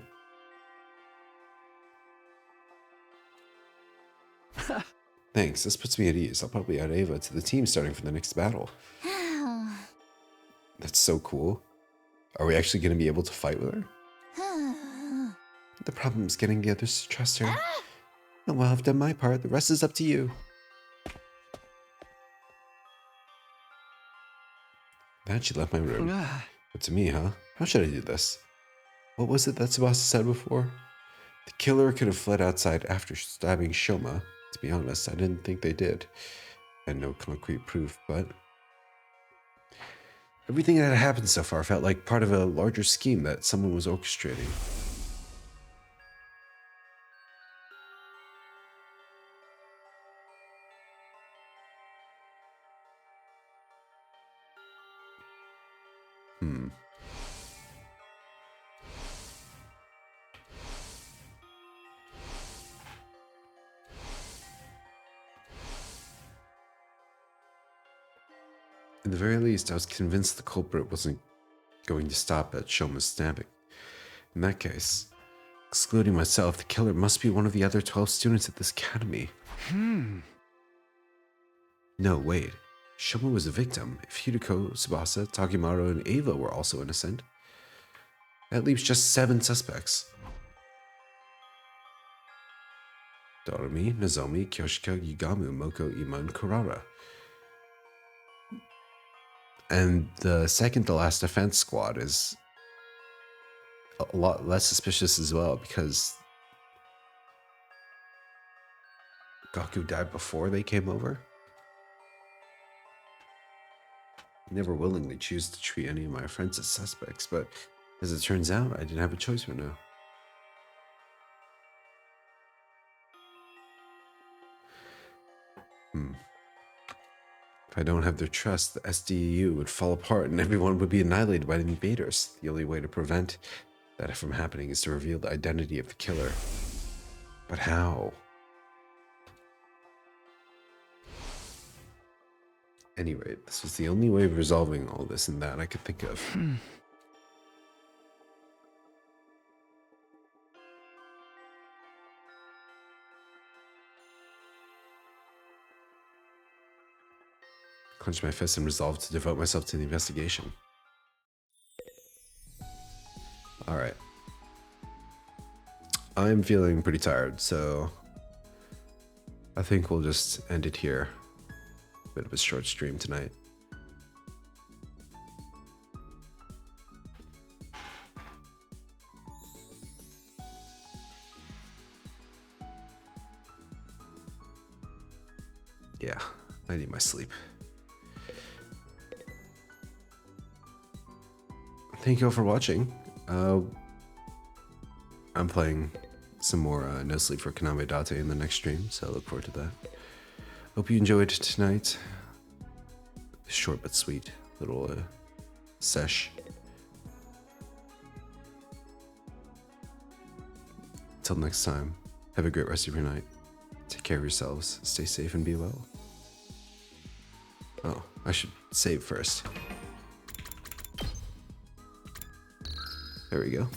Thanks, this puts me at ease. I'll probably add Ava to the team starting for the next battle. That's so cool. Are we actually going to be able to fight with her? The problem is getting the others to trust her. Oh, well, I've done my part. The rest is up to you. That she left my room. But to me, huh? How should I do this? What was it that Tsubasa said before? The killer could have fled outside after stabbing Shoma. To be honest, I didn't think they did. I had no concrete proof, but everything that had happened so far felt like part of a larger scheme that someone was orchestrating. At the very least, I was convinced the culprit wasn't going to stop at Shoma's stabbing. In that case, excluding myself, the killer must be one of the other 12 students at this academy. No, wait. Shoma was a victim. If Hideko, Tsubasa, Takimaru, and Ava were also innocent, that leaves just 7 suspects. Doremi, Nozomi, Kyoshika, Yugamu, Moko, Ima, and Kurara. And the second to last defense squad is a lot less suspicious as well, because Gaku died before they came over. I never willingly choose to treat any of my friends as suspects, but as it turns out, I didn't have a choice right now. If I don't have their trust, the SDU would fall apart and everyone would be annihilated by the invaders. The only way to prevent that from happening is to reveal the identity of the killer. But how? Anyway, this was the only way of resolving all this and that I could think of. clenched my fist and resolved to devote myself to the investigation. Alright. I'm feeling pretty tired, so I think we'll just end it here. Bit of a short stream tonight. Yeah, I need my sleep. Thank you all for watching. I'm playing some more No Sleep for Kaname Date in the next stream, so I look forward to that. Hope you enjoyed tonight. Short but sweet little sesh. Till next time, have a great rest of your night. Take care of yourselves, stay safe, and be well. Oh, I should save first. There we go.